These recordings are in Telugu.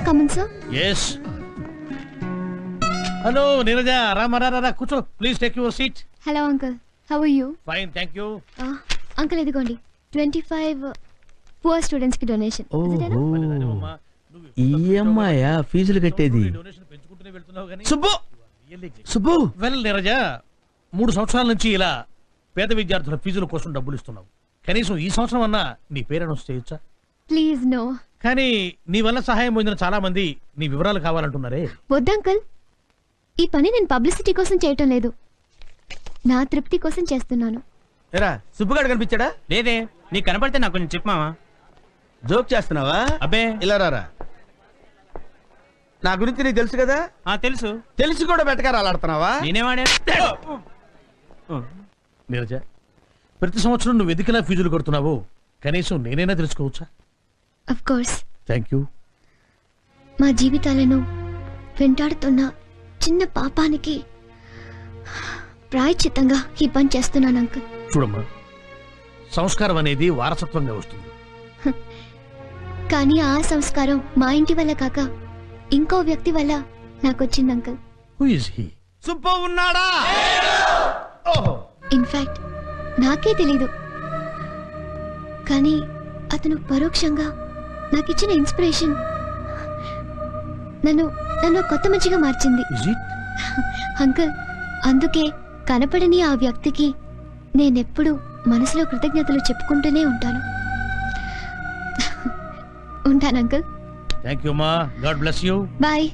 come in, sir? Yes. Hello, Neeraja. Rama, కూర్చో. Please take your seat. Hello, uncle. How are you? Fine, thank you. Uncle, ఇదిగోండి 25 poor students కి డొనేషన్. ఈఎంఐయా ఫీజులు కట్టేది? సుబ్బు వెల్ నీరజా, 3 సంవత్సరాల నుంచి ఇలా పేద విద్యార్థుల ఫీజుల కోసం డబ్బులు ఇస్తున్నావు. కనీసం ఈ సంవత్సరం అన్నా నీ పేరు అనౌన్స్ చేయొచ్చా? Please no. కానీ నీ వల్ల సహాయం పొందిన చాలా మంది నీ వివరాలు కావాలంటున్నారే. వద్దు అంకుల్, ఈ పని నేను పబ్లిసిటీ కోసం చేయటం లేదు, నా తృప్తి కోసం చేస్తున్నాను. ఎరా సుబ్బుగాడు కనిపించాడా? లేదే, నీకు కనపడితే నాకు కొంచెం చెప్పమావా. జోక్ చేస్తున్నావా? అబ్బే ఇలా రారా. నా గురించి నీకు తెలుసు కదా? తెలుసు. తెలిసి కూడా బెటకారాలు అలాడుతున్నావా? నేనేవాడే. నీరజ, ప్రతి సంవత్సరం నువ్వు ఎదికిలా ఫీజులు కడుతున్నావు, కనీసం నేనైనా తెలుసుకోవచ్చా? Of course. Thank you. మా జీవితాలను వెంటాడుతున్న చిన్న పాపానికి ప్రాయశ్చిత్తంగా ఈ పని చేస్తున్నాను అంకుల్. చూడమ్మా, సంస్కారం అనేది వారసత్వంగా వస్తుంది. కానీ ఆ సంస్కారం మా ఇంటి వల్ల కాక ఇంకో వ్యక్తి వల్ల నాకు వచ్చింది uncle. Who is he? Subbu ఉన్నాడా? ఇన్ఫాక్ట్ నాకే తెలీదు, కానీ అతను పరోక్షంగా నాకిచ్చిన ఇన్స్పిరేషన్ నన్ను కొత్త మంచిగా మార్చింది అంకుల్. అందుకే కనపడని ఆ వ్యక్తికి నేనెప్పుడు మనసులో కృతజ్ఞతలు చెప్పుకుంటూనే ఉంటాను. ఉంటాను అంకుల్. థ్యాంక్ యూ మా. God bless you. బాయ్.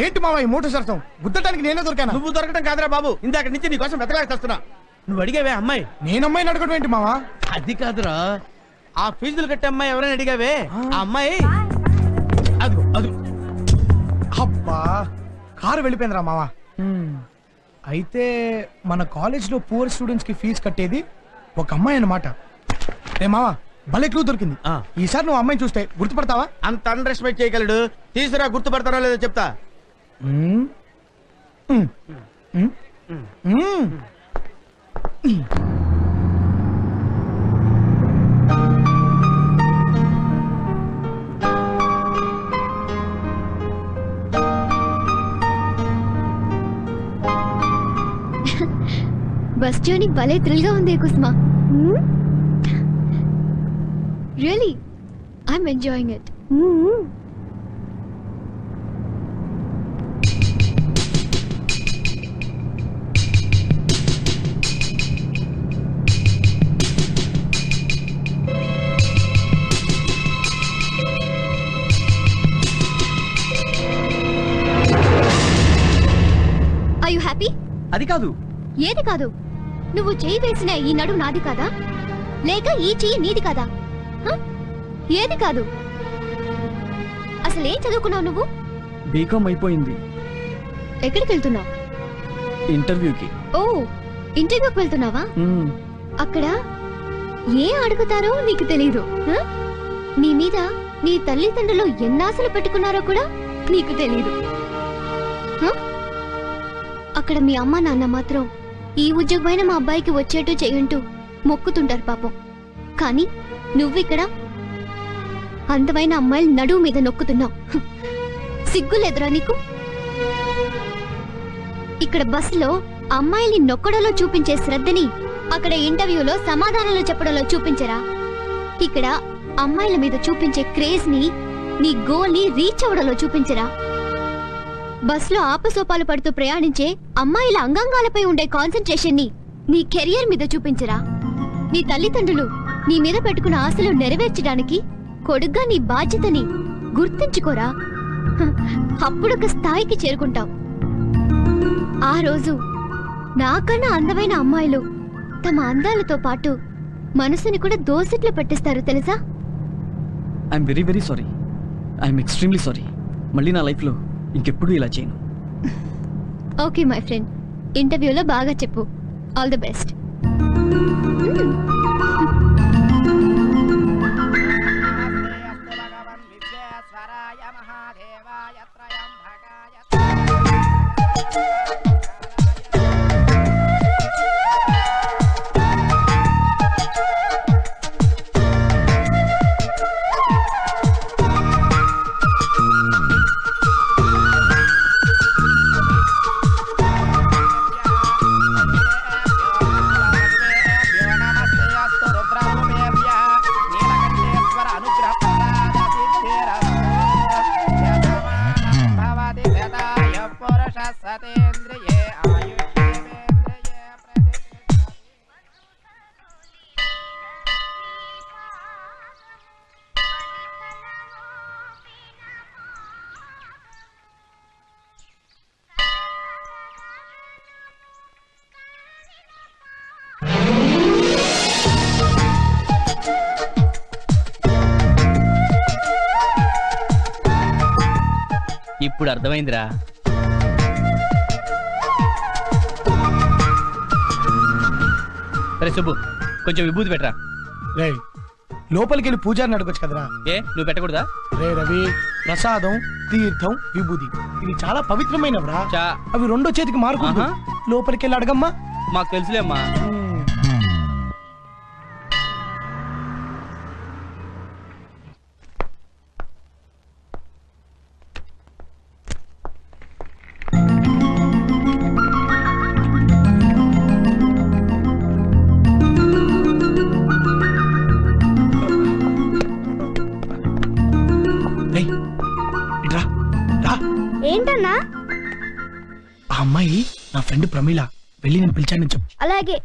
ఏంటి మావా ఈ మోటార్ సరసం? గుద్దటానికి నేనే దొరికాను. నువ్వు దొరకడం కాదురా బాబు, ఇందాక నుంచి నీ కోసం వెతకలేకొస్తున్నా. నువ్వు అడిగావే అమ్మాయి? నేను అమ్మాయిని అడగడం ఏంటి మావా? అది కాదురా, ఆ ఫీజులు కట్టే అమ్మాయి ఎవరైనా అడిగావే? ఆ అమ్మాయి అదిగో అదిగో. అబ్బా, కారు వెళ్ళిపోయిందిరా మావా. అయితే మన కాలేజ్ లో పూర్ స్టూడెంట్స్ కి ఫీజు కట్టేది ఒక అమ్మాయి అన్నమాట. రే మావా, భలే క్లూ దొరికింది. ఈసారి నువ్వు అమ్మాయిని చూస్తే గుర్తుపడతావా? అంత అండర్ ఎస్టిమేట్ చేయగలడు. తీసురా, గుర్తుపడతారో లేదో చెప్తా. బస్ జర్నీ భలే థ్రిల్ గా ఉంది కుస్మా. Really I'm enjoying it. Are you happy? అది కాదు. ఏది కాదు? నువ్వు చెయ్యి వేసిన ఈ నడు నాది కాదా, లేక ఈ చెయ్యి నీది కాదా? ఏది కాదు? అసలు ఏం చదువుకున్నావు నువ్వు? బీకామ్ అయిపోయింది. ఎక్కడికి వెళ్తున్నావు? ఇంటర్వ్యూకి. ఓ, ఇంటర్వ్యూకి వెళ్తున్నావా? అక్కడ ఏం అడుగుతారో నీకు తెలీదు. నీ మీద నీ తల్లిదండ్రులు ఎన్నాశలు పెట్టుకున్నారో కూడా నీకు తెలీదు. అక్కడ మీ అమ్మ నాన్న మాత్రం ఈ ఉద్యోగమైన మా అబ్బాయికి వచ్చేట్టు చేయంటూ మొక్కుతుంటారు పాపం. కానీ నువ్విక్కడ అందమైన అమ్మాయిలు నడువు మీద నొక్కుతున్నావు. సిగ్గులేదురా నీకు? ఇక్కడ బస్సులో అమ్మాయిల్ని నొక్కడంలో చూపించే శ్రద్ధని అక్కడ ఇంటర్వ్యూలో సమాధానాలు చెప్పడంలో చూపించరా? ఇక్కడ అమ్మాయిల మీద చూపించే క్రేజ్ ని నీ గోల్ ని రీచ్ అవడంలో చూపించరా? బస్సులో ఆపసోపాలు పడుతూ ప్రయాణించే అమ్మాయిల అంగాంగాలపై ఉండే కాన్సంట్రేషన్ ని నీ కెరియర్ మీద చూపించరా? నీ తల్లిదండ్రులు నీ మీద పెట్టుకున్న ఆశలు నెరవేర్చడానికి కొడుగ్గా నీ బాధ్యతని గుర్తించుకోరా? అప్పుడొక స్థాయికి చేరుకుంటావు. ఆ రోజు నాకన్నా అందమైన అమ్మాయిలు తమ అందాలతో పాటు మనసుని కూడా దోసిట్లో పెట్టిస్తారు తెలుసా? I'm very very sorry. I'm extremely sorry. మళ్ళీ నా లైఫ్లో ఇంకెప్పుడు ఇలా చేయను. ఓకే మై ఫ్రెండ్, ఇంటర్వ్యూలో బాగా చెప్పు. All the best. ఇప్పుడు అర్థమైందిరా. సరే సుబ్బు, కొంచెం విభూతి పెట్టరా. రే లోపలికి వెళ్ళి పూజారిని అడగొచ్చు కదరా. ఏ నువ్వు పెట్టకూడదా? రే రవి, ప్రసాదం, తీర్థం, విభూది ఇవి చాలా పవిత్రమైనవరా. చా అవి రెండో చేతికి మారుకుంటూ ఆహా. లోపలికి వెళ్ళి అడగమ్మా. మాకు తెలుసులే అమ్మా. రేయ్, ఇట్రా, రా. ఏంటన్నా? ఆ అమ్మాయి నా ఫ్రెండ్ ప్రమీల, వెళ్ళి నేను పిలిచానని చెప్పు. అలాగే.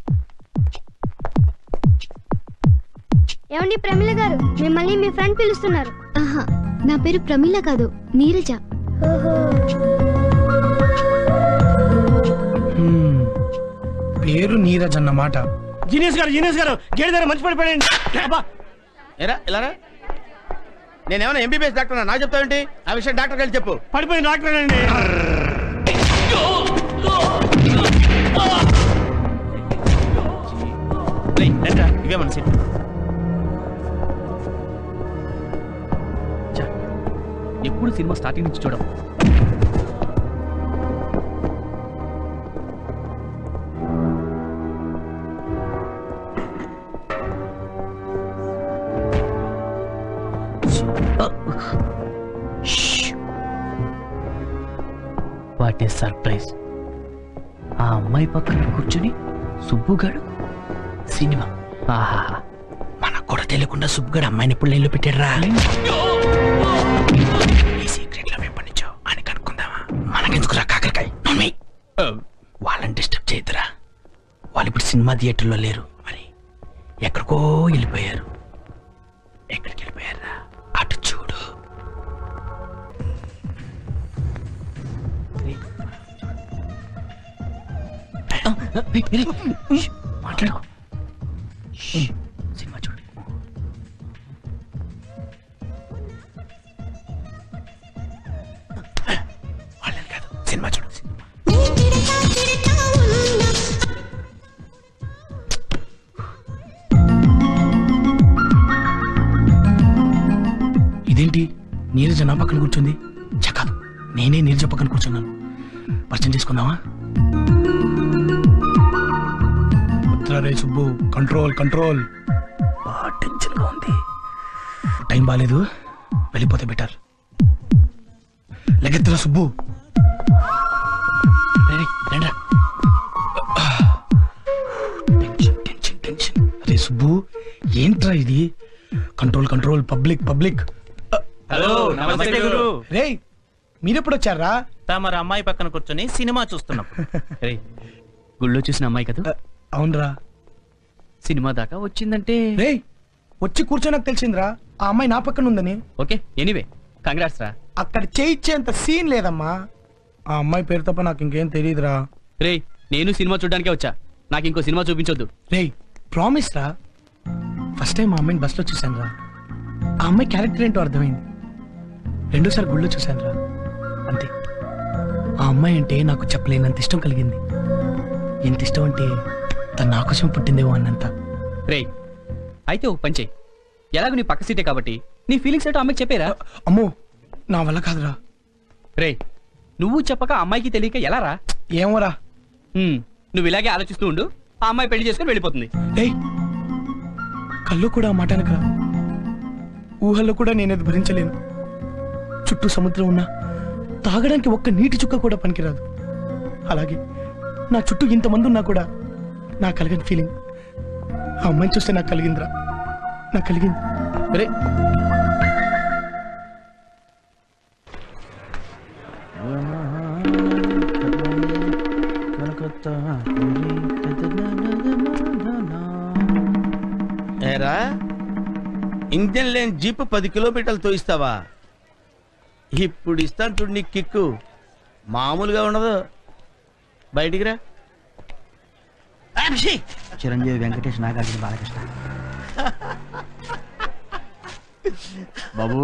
ఏమండి ప్రమీల గారు, మిమ్మల్ని మీ ఫ్రెండ్ పిలుస్తున్నారు. నా పేరు ప్రమీల కాదు, నీరజ. పేరు నీరజ్ అన్నమాట. జీనియస్ గారు గేడి దగ్గర మంచి పడిపోయాడు. ఎరా ఇలారా, నేనేమన్నా ఎంబీబీఎస్ డాక్టర్ నాకు చెప్తావేంటి? ఆ విషయం డాక్టర్ వెళ్ళి చెప్పు. పడిపోయిన డాక్టర్ అండి. ఇవే మన సీట్. ఎప్పుడు సినిమా స్టార్టింగ్ నుంచి చూడం. What is surprise. ఆ అమ్మాయి పక్కన కూర్చొని సుబ్బుగాడు సినిమా. ఆహా, మనకు కూడా తెలియకుండా సుబ్బుగాడు అమ్మాయిని ఎప్పుడు నీళ్ళు పెట్టాడురా. ఈ సీక్రెట్ లో ఎప్పటి నుంచో అని కనుక్కుందామా? మనకెందుకురా కాకరకాయ. వాళ్ళని డిస్టర్బ్ చేయొద్దురా. వాళ్ళు ఇప్పుడు సినిమా థియేటర్లో లేరు, మరి ఎక్కడికో వెళ్ళిపోయారు. ఎక్కడికి వెళ్ళిపోయారా? అటు చూడు. మాట్లాడు. సినిమా చూడు. వాళ్ళని కాదు, సినిమా చూడు. ఇదేంటి నీరజ నా పక్కన కూర్చుంది? చకాదు, నేనే నీరజ పక్కన కూర్చున్నాను. పరిచయం చేసుకుందామా? రే సుబ్బు, కంట్రోల్ కంట్రోల్. బాగా టెన్షన్ గా ఉంది. టైం బాగాలేదు, వెళ్ళిపోతే బెటర్. లెగెత్తురా సుబ్బు. Tension tension tension. రే సుబ్బు, ఏంట్రా ఇది? Control control. Public public. Hello, నమస్తే గురు. రే మీరెప్పుడు వచ్చారా? తమరు అమ్మాయి పక్కన కూర్చొని సినిమా చూస్తున్నాం. గుళ్ళో చూసిన అమ్మాయి కదా? అవునరా. సినిమా దాకా వచ్చిందంటే రే వచ్చి కూర్చోనకు తెలిసిందిరా ఆ అమ్మాయి నా పక్కన ఉందని. ఓకే, ఎనీవే కంగ్రాట్స్ రా. అక్కడ చేయించేంత సీన్ లేదమ్మా. ఆ అమ్మాయి పేరు తప్ప నాకు ఇంకేం తెలియదురా. రే నేను సినిమా చూడడానికే వచ్చా, నాకు ఇంకో సినిమా చూపించొద్దు. రే ప్రామిస్ రా. ఫస్ట్ టైం ఆ అమ్మాయిని బస్లో చూశాను రా. ఆ అమ్మాయి క్యారెక్టర్ ఏంటో అర్థమైంది. రెండోసారి గుళ్ళో చూశాను రా, అంతే. ఆ అమ్మాయి అంటే నాకు చెప్పలేనంత ఇష్టం కలిగింది. ఎంత ఇష్టం అంటే తను నా కోసం పుట్టిందేమో అన్నంత. రే అయితే ఒక పని చెయ్యి, ఎలాగో నీ పక్క సీటే కాబట్టి నీ ఫీలింగ్స్ ఏంటో అమ్మాయికి చెప్పేరా. అమ్మో నా వల్ల కాదురా. రే నువ్వు చెప్పక అమ్మాయికి తెలియక ఎలా రా? ఏమోరా. నువ్వు ఇలాగే ఆలోచిస్తూ ఉండు, ఆ అమ్మాయి పెళ్లి చేసుకుని వెళ్ళిపోతుంది. ఏయ్ కళ్ళు కూడా ఆ మాట అనకరా. ఊహల్లో కూడా నేనేది భరించలేను. చుట్టూ సముద్రం ఉన్నా తాగడానికి ఒక్క నీటి చుక్క కూడా పనికిరాదు. అలాగే నా చుట్టూ ఇంతమంది ఉన్నా కూడా నాకు కలిగిన ఫీలింగ్ ఆ అమ్మాయిని చూస్తే నాకు కలిగిందిరా. నాకు కలిగింది. రే ఏరా, ఇంజన్ లేని జీప్ 10 కిలోమీటర్లు తోయిస్తావా? ఇప్పుడు ఇస్తాను చూడు నీకు కిక్కు, మామూలుగా ఉండదు. బయటికి రా. చిరంజీవి, వెంకటేష్, నాగార్జున, బాలకృష్ణ. బాబు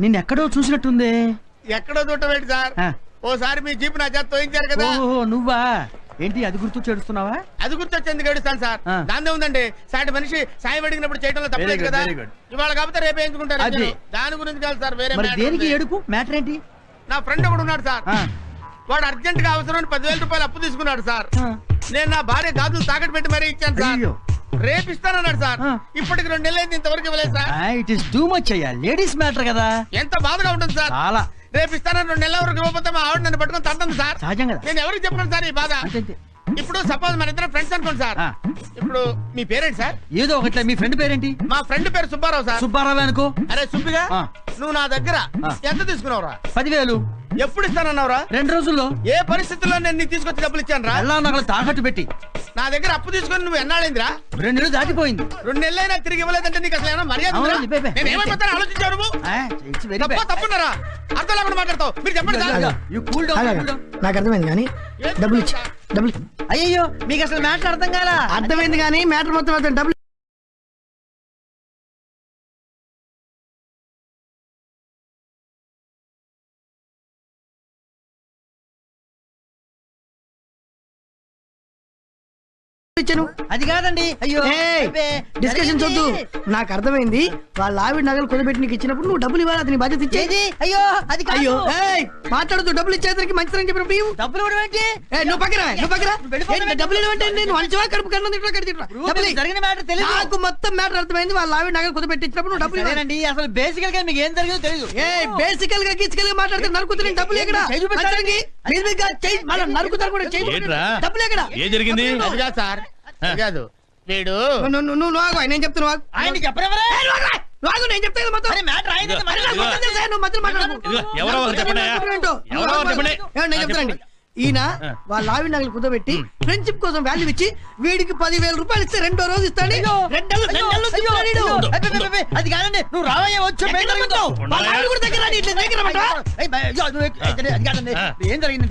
నిన్నెక్కడో చూసినట్టుంది. ఎక్కడో చుట్టమేంటి సార్? ఓసారి మీ జీప్ నా చేత తోయించారు కదా. ఓహో నువ్వా ఏంటి అది గుర్తు చేడుస్తున్నావా? అది గుర్తొచ్చేందుకు ఏడుస్తాను సార్. దాని ఉందండి, సాటి మనిషి సాయం అడిగినప్పుడు చేయడంలో తప్పలేదు కదా. ఇవాళ కాకపోతే రేపు ఎంచుకుంటారు. దాని గురించి కాదు సార్, వేరే దేనికి ఏడుపు? మ్యాటర్ ఏంటి? నా ఫ్రెండ్ ఒకడు ఉన్నాడు సార్. వాడు అర్జెంట్ గా అవసరం 10,000 రూపాయలు అప్పు తీసుకున్నాడు సార్. నేను నా భార్య గాజులు తాకట్టు పెట్టి మరీ ఇచ్చాను సార్. రేపు ఇస్తానన్నాడు సార్. ఇప్పటికి 2 నెలలు అయింది, ఇంతవరకు ఇవ్వలేదు sir. It is too much అయ్యా, లేడీస్ మ్యాటర్ కదా. ఎంత బాధగా ఉంటుంది సార్. చాలా. రేపు ఇస్తానని 2 నెలల వరకు ఇవ్వకపోతే మా ఆవిడ నన్ను పట్టుకొని తంటుంది సార్. సహజం కదా. నేను ఎవరికి చెప్పను సార్ ఈ బాధ. ఇప్పుడు సపోజ్ మన ఇద్దరు ఫ్రెండ్స్ అనుకోండి సార్. ఇప్పుడు మీ పేరేంటి సార్? ఏదో ఒకట్లే. మీ ఫ్రెండ్ పేరేంటి? మా ఫ్రెండ్ పేరు సుబ్బారావు సార్. సుబ్బారావు అనుకో. అరే సుబ్బిగా, నువ్వు నా దగ్గర ఎంత తీసుకున్నావురా? 10,000. ఎప్పుడు ఇస్తానన్నావురా? 2 రోజుల్లో. ఏ పరిస్థితుల్లో నేను నీకు తీసుకొచ్చి డబ్బులు ఇచ్చాను రా? ఎలా నగలు తాకట్టు పెట్టి. నా దగ్గర అప్పు తీసుకొని నువ్వు ఎన్నాళ్ళైందిరా? 2 నెలలు దాటిపోయింది. 2 నెలలైనా తిరిగి ఇవ్వలేదంటే నీకు అసలు ఏమైనా మర్యాద ఉందిరా? అవును, బేబే. నేను ఏమైపోతాను ఆలోచించావు నువ్వు? ఇట్స్ వెరీ తప్ప తప్పున్నారా? అర్థం లేకుండా మాట్లాడతావు. మీరు చెప్పండి సార్. You cool down. నాకు అర్థమైంది కానీ డబ్బులు ఇచ్చి డబ్బులు. అయ్యో మీకు అసలు మ్యాటర్ అర్థం కాలా? అర్థమైంది కానీ మ్యాటర్ మొత్తం డబ్బులు. అది కాదండి. అయ్యో డిస్కషన్ వద్దు. నాకు అర్థమైంది. వాళ్ళ ఆవిడ నగలు కొనబెట్టి నీకు ఇచ్చినప్పుడు నువ్వు డబ్బులు ఇవ్వాలి. అతని బాధ్యత ఇచ్చేది. అయ్యో అది అయ్యో మాట్లాడుతూ డబ్బులు ఇచ్చేసరికి మంచితనం చెప్పినప్పుడు ఇవ్వు. డబ్బులు కూడా ఏంటి? నువ్వు పక్కన డబ్బులు ఇవ్వంటే నేను మంచివా కడుపు కన్నా జరిగిన మ్యాటర్ తెలియదు నాకు. మొత్తం మ్యాటర్ అర్థమైంది. వాళ్ళ ఆవిడ నగలు కొనబెట్టించినప్పుడు నువ్వు డబ్బులు ఇవ్వాలండి. అసలు బేసికల్ గా మీకు ఏం జరిగిందో తెలియదు. బేసికల్ గా గీసికల్ గా మాట్లాడితే నరుకుతున్న డబ్బులు ఎక్కడ? నరుకుతారు కూడా డబ్బులు ఎక్కడ? ఏం జరిగింది? అది కాదు సార్, అది కాదు. వీడు నువ్వు ఆగు. నేను చెప్తాను. ఆయన చెప్పరెవరే? నేను చెప్తాను మొత్తం. నువ్వు మధ్యలో మాట్లాడు. ఎవరో ఒకరు చెప్పండి. ఎవరో ఒకరు చెప్పండి. నేను చెప్తానండి. ఈయన వాళ్ళ ఆవిడ నగలు కుదబెట్టి ఫ్రెండ్షిప్ కోసం వాల్యూ ఇచ్చి వీడికి 10,000 రూపాయలు ఇస్తే 2వ రోజు ఇస్తాడు. అది కాదండి. నువ్వు రావయ్యే వచ్చు. ఏం జరిగింది?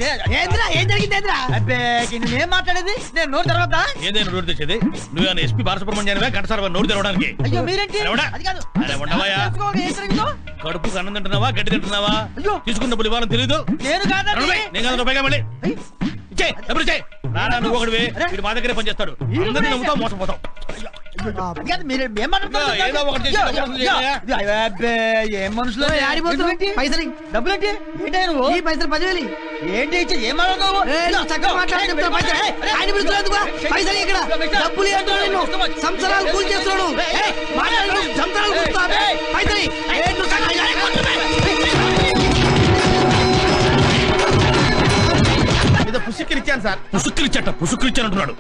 ఏం మాట్లాడేది? నేను నోరు తెరవద్దా? ఏదైనా నోరు తెచ్చేది? నువ్వు ఎస్పీ బాలసుబ్రహ్మణ్యానివా గంటసారి నోరు తెరవడానికి? అయ్యో మీరేంటి? అది కాదు. కడుపుకు అన్నం తింటున్నావా గడ్డి తింటున్నావా? తీసుకున్న డబ్బులు ఇవ్వాలని తెలీదు? నేను కాదండి. నేను కాదు రూపాయిగా మళ్ళీ డబ్బులు ఇచ్చే. రానా నువ్వు ఒకటి వీడు మా దగ్గరే పనిచేస్తాడు. అందరినీ నమ్ముతావు, మోసపోతావు. ఏదో ఒకటి చేసి ఏం మనుషులు పైసలు డబ్బులంటే ఏంటి? నువ్వు ఈ పైసలు 10,000 ఏంటి ఇచ్చి ఏం మాట్లాడుతున్నావు? చక్కగా మాట్లాడి ఆయన పిలుస్తున్నాడు. పైసలు ఇక్కడ డబ్బులు ఏంటో నిన్ను సంవత్సరాలు కూల్ చేస్తున్నాడు. సంవత్సరాలు పైసలు ఏదో పుసిక్కిరిచ్చాను సార్. పుసుక్కిరిచ్చానంటున్నాడు.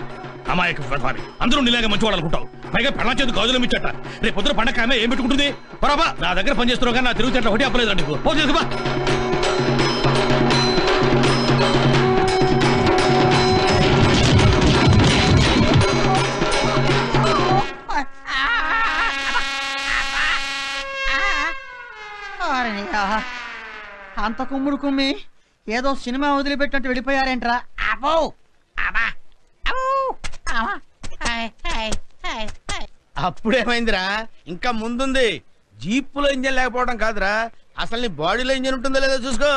అమాయక వ్యాపారి. అందరూ నీలాగా మంచివాడు అనుకుంటావు. పైగా పెళ్ళ చేతి గాజులు ఇచ్చట. రేపు పొద్దున పండగ ఆమె ఏం పెట్టుకుంటుంది? పరాబా నా దగ్గర పనిచేస్తున్నావు కానీ నా తిరుగు చెట్ల ఒకటి అప్పలేదు నీకు. పో చేసుకుపా. అంత కుమ్ముడు కుమ్మి ఏదో సినిమా వదిలిపెట్టినట్టు వెళ్ళిపోయారేంట్రా? అప్పుడేమైందిరా? ఇంకా ముందుంది. జీప్పులో ఇంజన్ లేకపోవడం కాదురా, అసలు నీ బాడీలో ఇంజన్ ఉంటుందో లేదో చూసుకో.